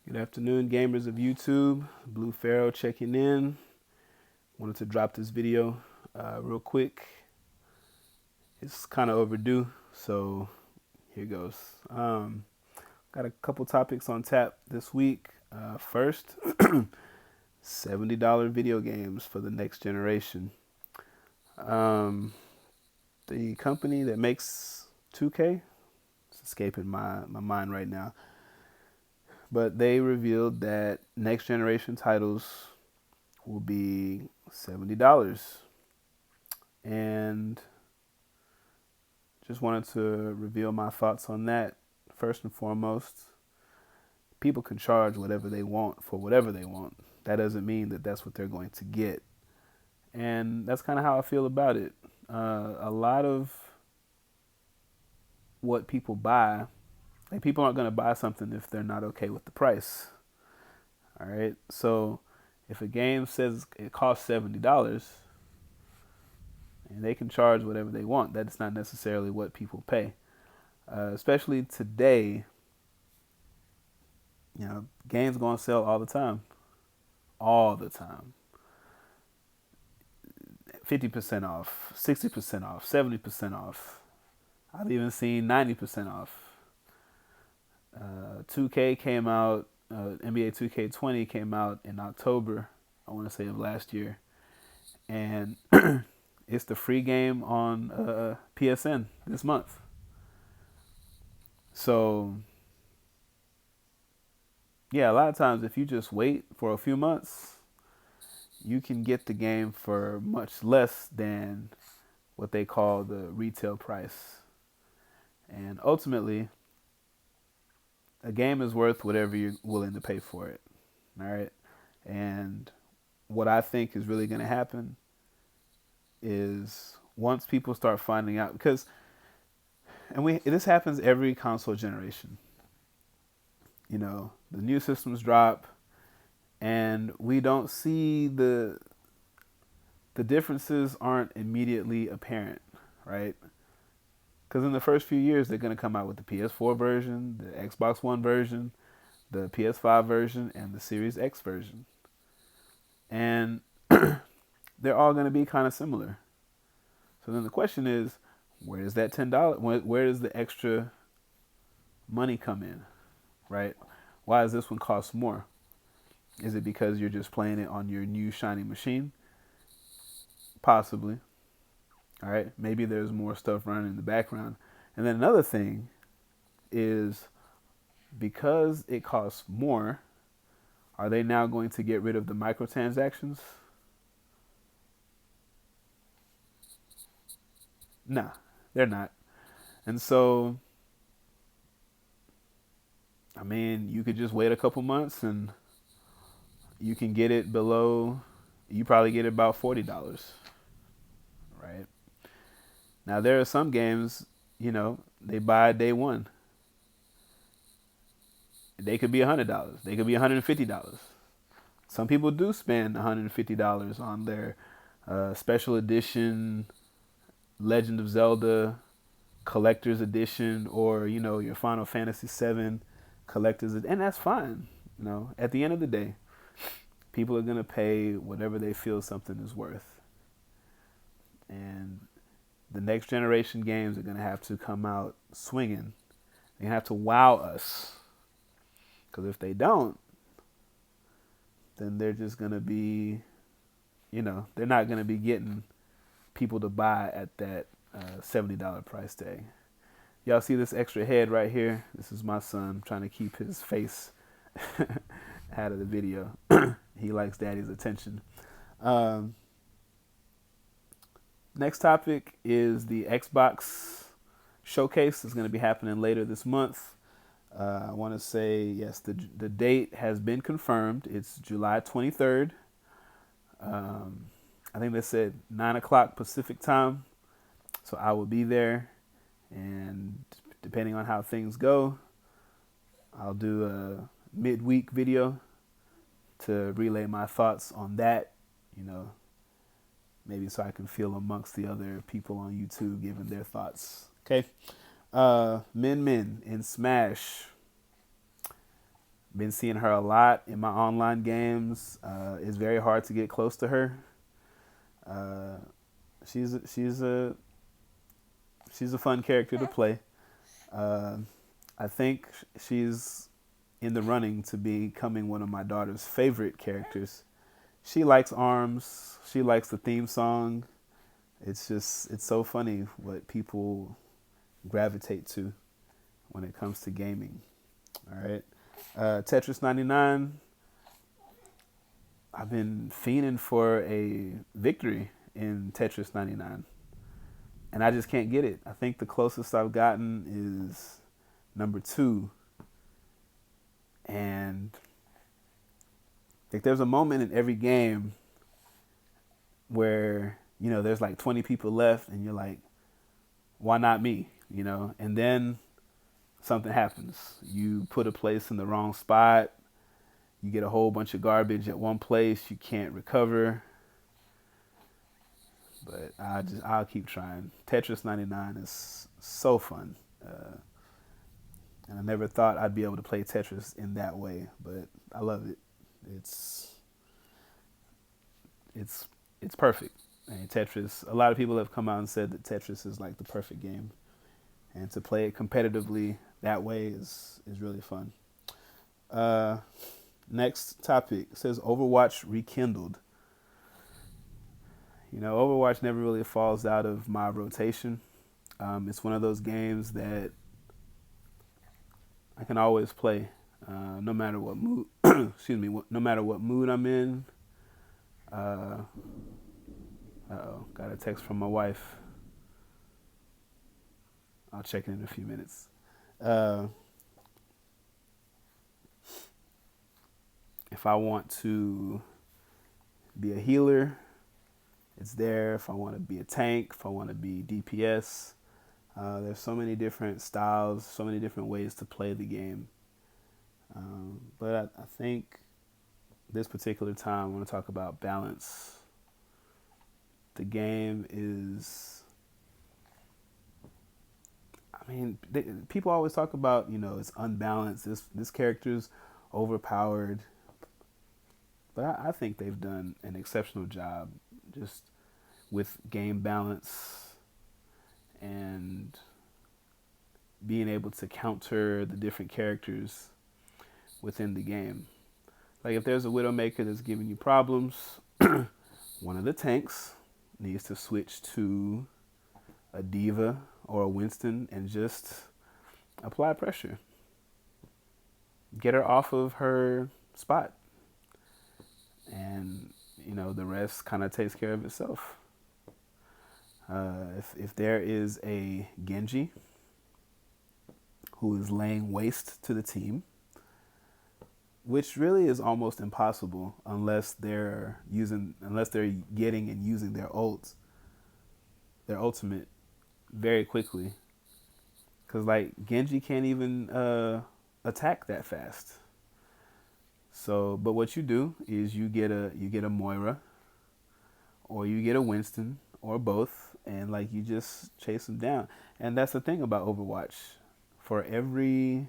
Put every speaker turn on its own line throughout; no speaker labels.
Good afternoon, gamers of YouTube. Blue Pharaoh checking in. Wanted to drop this video real quick. It's kind of overdue, so here goes. Got a couple topics on tap this week. First, $70 video games for the next generation. The company that makes 2K, it's escaping my mind right now, but they revealed that next generation titles will be $70. And just wanted to reveal my thoughts on that. First and foremost, people can charge whatever they want for whatever they want. That doesn't mean that that's what they're going to get. And that's kind of how I feel about it. A lot of what people buy, like people aren't going to buy something if they're not okay with the price. All right. So if a game says it costs $70 and they can charge whatever they want, that's not necessarily what people pay. Especially today, games going to sell all the time. All the time. 50% off, 60% off, 70% off. I've even seen 90% off. 2K came out, NBA 2K20 came out in October, I want to say, of last year. And it's the free game on PSN this month. So, yeah, a lot of times if you just wait for a few months, you can get the game for much less than what they call the retail price. And ultimately, a game is worth whatever you're willing to pay for it. All right. And what I think is really going to happen is once people start finding out, this happens every console generation. The new systems drop, and we don't see the differences aren't immediately apparent, right? Because in the first few years, they're going to come out with the PS4 version, the Xbox One version, the PS5 version, and the Series X version. And they're all going to be kind of similar. So then the question is, where does that $10, where does the extra money come in, right? Why does this one cost more? Is it because you're just playing it on your new shiny machine? Possibly. All right, maybe there's more stuff running in the background. And then another thing is, because it costs more, are they now going to get rid of the microtransactions? Nah, they're not. And so, you could just wait a couple months and you can get it you probably get it about $40, right? Now, there are some games, they buy day one. They could be $100. They could be $150. Some people do spend $150 on their special edition Legend of Zelda collector's edition, or your Final Fantasy VII collector's edition, and that's fine. At the end of the day, people are gonna pay whatever they feel something is worth, and the next generation games are gonna have to come out swinging. They have to wow us, because if they don't, then they're just gonna be, they're not gonna be getting people to buy at that $70 price tag. Y'all see this extra head right here? This is my son trying to keep his face out of the video. He likes daddy's attention. Next topic is the Xbox showcase. It's going to be happening later this month. I want to say, yes, the date has been confirmed. It's July 23rd. I think they said 9 o'clock Pacific time. So I will be there. And depending on how things go, I'll do a midweek video to relay my thoughts on that, maybe so I can feel amongst the other people on YouTube giving their thoughts. Okay. Min in Smash. Been seeing her a lot in my online games. It's very hard to get close to her. Uh, she's a fun character to play. Uh, I think she's in the running to becoming one of my daughter's favorite characters. She likes arms. She likes the theme song. It's so funny what people gravitate to when it comes to gaming. All right. Tetris 99. I've been fiending for a victory in Tetris 99, and I just can't get it. I think the closest I've gotten is number 2, and like there's a moment in every game where there's like 20 people left, and you're like, why not me? And then something happens. You put a place in the wrong spot. You get a whole bunch of garbage at one place. You can't recover. But I'll keep trying. Tetris 99 is so fun. And I never thought I'd be able to play Tetris in that way, but I love it. It's perfect. And Tetris, a lot of people have come out and said that Tetris is like the perfect game. And to play it competitively that way is really fun. Next topic says Overwatch rekindled. Overwatch never really falls out of my rotation. It's one of those games that I can always play, no matter what mood. Excuse me. No matter what mood I'm in. Got a text from my wife. I'll check it in a few minutes. If I want to be a healer, it's there. If I want to be a tank, if I want to be DPS, there's so many different styles, so many different ways to play the game. But I think this particular time I want to talk about balance. The game is, people always talk about, it's unbalanced. This character's overpowered. But I think they've done an exceptional job just with game balance and being able to counter the different characters within the game. Like if there's a Widowmaker that's giving you problems, one of the tanks needs to switch to a Diva or a Winston and just apply pressure. Get her off of her spot. And, the rest kind of takes care of itself. If there is a Genji who is laying waste to the team, which really is almost impossible unless they're getting and using their ultimate very quickly. Because like Genji can't even attack that fast. So, but what you do is you get a Moira, or you get a Winston, or both, and like you just chase them down. And that's the thing about Overwatch. For every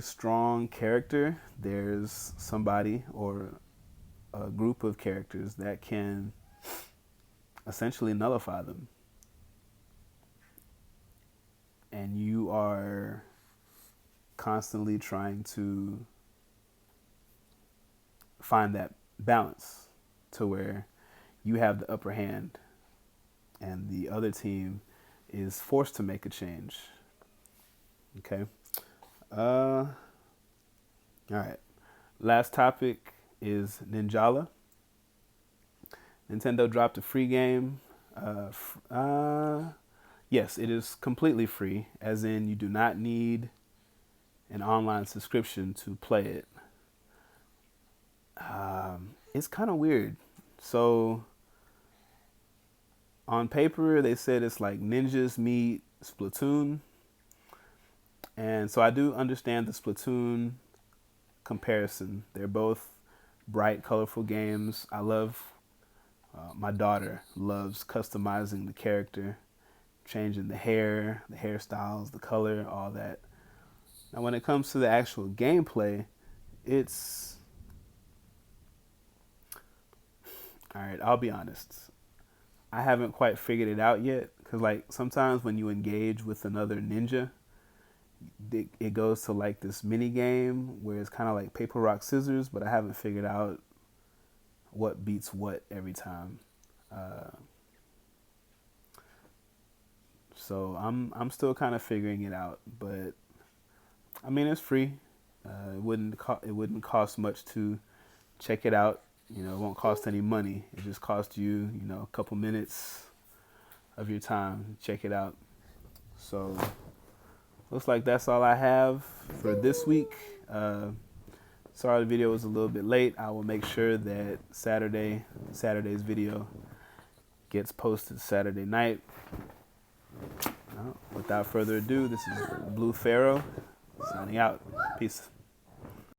strong character, there's somebody or a group of characters that can essentially nullify them. And you are constantly trying to find that balance to where you have the upper hand and the other team is forced to make a change. Okay. All right. Last topic is Ninjala. Nintendo dropped a free game. Yes, it is completely free, as in you do not need an online subscription to play it. It's kind of weird. So on paper, they said it's like Ninjas meet Splatoon. And so I do understand the Splatoon comparison. They're both bright, colorful games. My daughter loves customizing the character, changing the hair, the hairstyles, the color, all that. Now, when it comes to the actual gameplay, it's all right. I'll be honest. I haven't quite figured it out yet because, like, sometimes when you engage with another ninja, it goes to like this mini game where it's kind of like paper rock scissors, but I haven't figured out what beats what every time. Uh, so I'm still kind of figuring it out, but I mean it's free. It wouldn't cost much to check it out. You know, it won't cost any money. It just costs you, you know, a couple minutes of your time. Check it out. So looks like that's all I have for this week. Sorry the video was a little bit late. I will make sure that Saturday's video gets posted Saturday night. Without further ado, this is Blue Pharaoh signing out. Peace.